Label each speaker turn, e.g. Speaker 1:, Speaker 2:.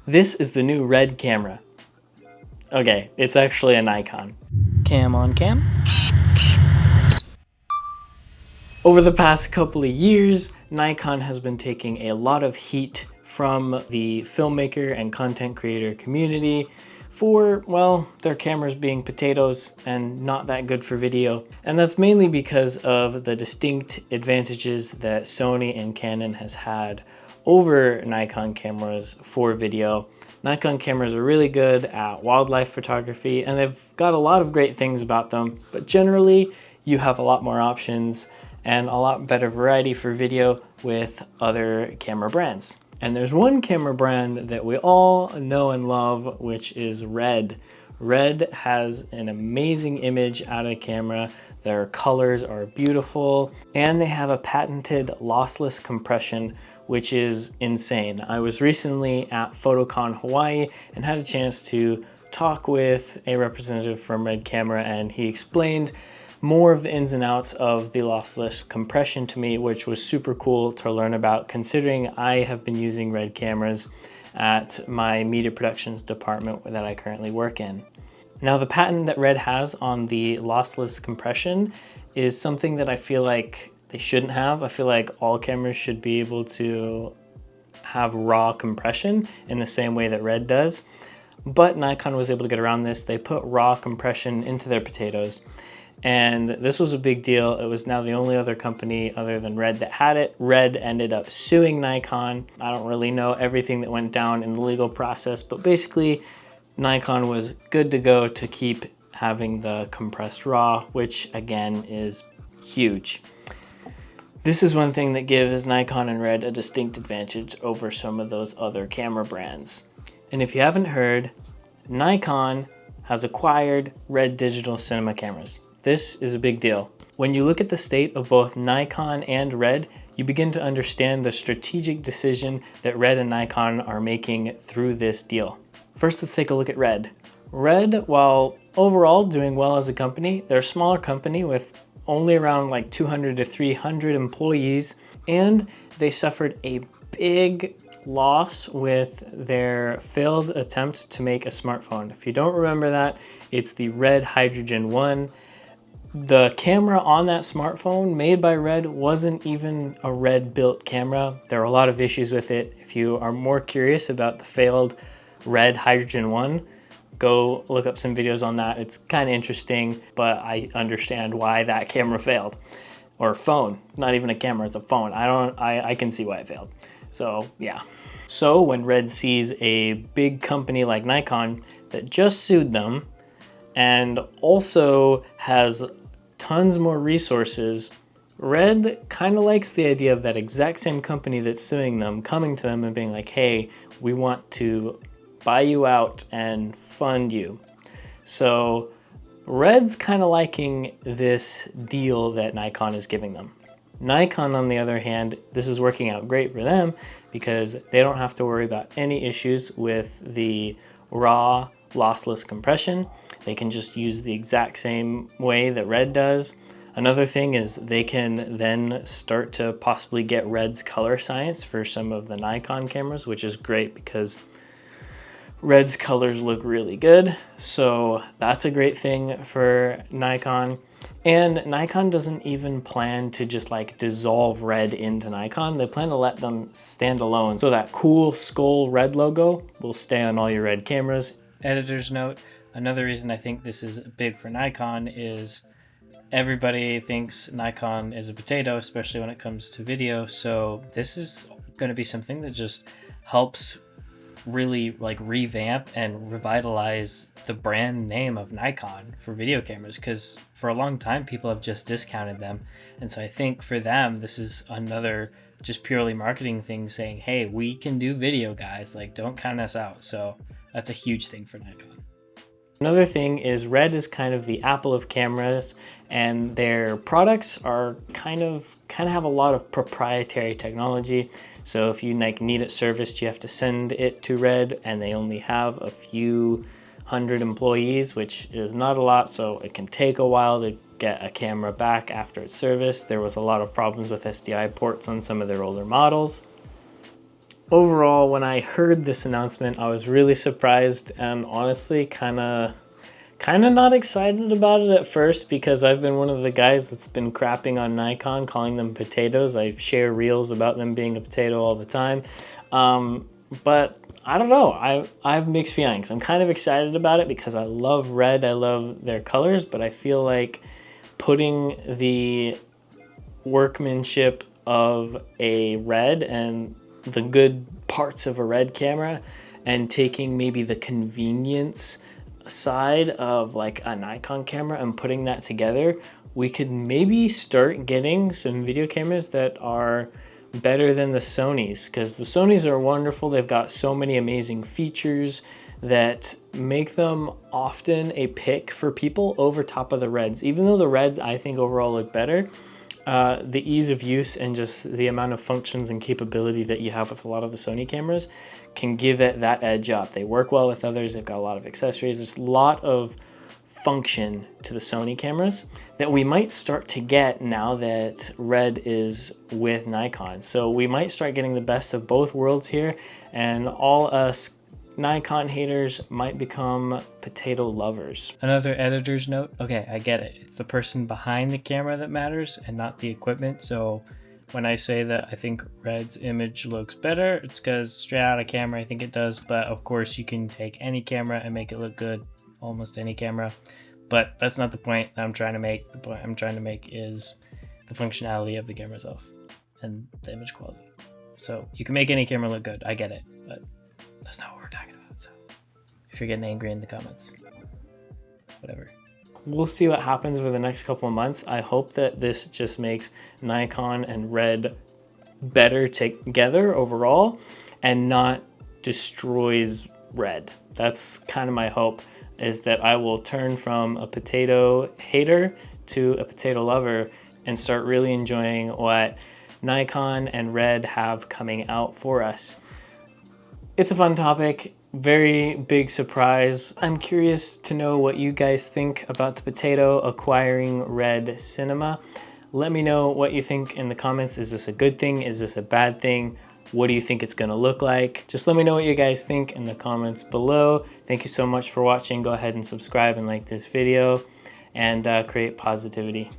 Speaker 1: This is the new Red camera. Okay, it's actually a Nikon. Cam on cam. Over the past couple of years, Nikon has been taking a lot of heat from the filmmaker and content creator community for, well, their cameras being potatoes and not that good for video. And that's mainly because of the distinct advantages that Sony and Canon has had over Nikon cameras for video. Nikon cameras are really good at wildlife photography and they've got a lot of great things about them, but generally you have a lot more options and a lot better variety for video with other camera brands. And there's one camera brand that we all know and love, which is Red. Red has an amazing image out of the camera. Their colors are beautiful, and they have a patented lossless compression, which is insane. I was recently at PhotoCon Hawaii and had a chance to talk with a representative from Red Camera, and he explained more of the ins and outs of the lossless compression to me, which was super cool to learn about, considering I have been using Red cameras at my media productions department that I currently work in. Now, the patent that Red has on the lossless compression is something that I feel like they shouldn't have. I feel like all cameras should be able to have raw compression in the same way that Red does. But Nikon was able to get around this. They put raw compression into their potatoes. And this was a big deal. It was now the only other company other than Red that had it. Red ended up suing Nikon. I don't really know everything that went down in the legal process, but basically Nikon was good to go to keep having the compressed RAW, which again is huge. This is one thing that gives Nikon and Red a distinct advantage over some of those other camera brands. And if you haven't heard, Nikon has acquired Red Digital Cinema cameras. This is a big deal. When you look at the state of both Nikon and Red, you begin to understand the strategic decision that Red and Nikon are making through this deal. First, let's take a look at Red. Red, while overall doing well as a company, they're a smaller company with only around like 200 to 300 employees, and they suffered a big loss with their failed attempt to make a smartphone. If you don't remember that, it's the Red Hydrogen 1. The camera on that smartphone made by Red wasn't even a Red built camera. There are a lot of issues with it. If you are more curious about the failed Red Hydrogen 1, go look up some videos on that. It's kind of interesting, but I understand why that camera failed. Or phone, not even a camera, it's a phone. I can see why it failed. So yeah. So when Red sees a big company like Nikon that just sued them and also has tons more resources, Red kind of likes the idea of that exact same company that's suing them coming to them and being like, hey, we want to buy you out and fund you. So Red's kind of liking this deal that Nikon is giving them. Nikon, on the other hand, this is working out great for them because they don't have to worry about any issues with the raw lossless compression. They can just use the exact same way that Red does. Another thing is they can then start to possibly get Red's color science for some of the Nikon cameras, which is great because Red's colors look really good. So that's a great thing for Nikon. And Nikon doesn't even plan to just like dissolve Red into Nikon. They plan to let them stand alone. So that cool skull Red logo will stay on all your Red cameras. Editor's note, another reason I think this is big for Nikon is everybody thinks Nikon is a potato, especially when it comes to video. So this is going to be something that just helps really like revamp and revitalize the brand name of Nikon for video cameras, because for a long time people have just discounted them. And so I think for them this is another just purely marketing thing saying, hey, we can do video, guys, like don't count us out. So that's a huge thing for Nikon. Another thing is Red is kind of the Apple of cameras, and their products are kind of have a lot of proprietary technology. So if you like need it serviced, you have to send it to Red, and they only have a few hundred employees, which is not a lot, so it can take a while to get a camera back after it's serviced. There was a lot of problems with SDI ports on some of their older models. Overall, when I heard this announcement, I was really surprised and honestly kind of not excited about it at first, because I've been one of the guys that's been crapping on Nikon, calling them potatoes. I share reels about them being a potato all the time. But I don't know, I have mixed feelings. I'm kind of excited about it because I love red, I love their colors, but I feel like putting the workmanship of a red and the good parts of a red camera and taking maybe the convenience side of like a Nikon camera and putting that together, we could maybe start getting some video cameras that are better than the Sonys, because the Sonys are wonderful. They've got so many amazing features that make them often a pick for people over top of the Reds. Even though the Reds I think overall look better, the ease of use and just the amount of functions and capability that you have with a lot of the Sony cameras can give it that edge up. They work well with others. They've got a lot of accessories. There's a lot of function to the Sony cameras that we might start to get now that Red is with Nikon. So we might start getting the best of both worlds here, and all us Nikon haters might become potato lovers.
Speaker 2: Another editor's note. Okay, I get it. It's the person behind the camera that matters and not the equipment. So when I say that I think Red's image looks better, it's because straight out of camera I think it does. But of course you can take any camera and make it look good, almost any camera. But that's not the point I'm trying to make. The point I'm trying to make is the functionality of the camera itself and the image quality. So you can make any camera look good. I get it, but that's not what we're talking about. So if you're getting angry in the comments, whatever.
Speaker 1: We'll see what happens over the next couple of months. I hope that this just makes Nikon and Red better together overall and not destroys Red. That's kind of my hope, is that I will turn from a potato hater to a potato lover and start really enjoying what Nikon and Red have coming out for us. It's a fun topic, very big surprise. I'm curious to know what you guys think about the potato acquiring Red Cinema. Let me know what you think in the comments. Is this a good thing? Is this a bad thing? What do you think it's gonna look like? Just let me know what you guys think in the comments below. Thank you so much for watching. Go ahead and subscribe and like this video and create positivity.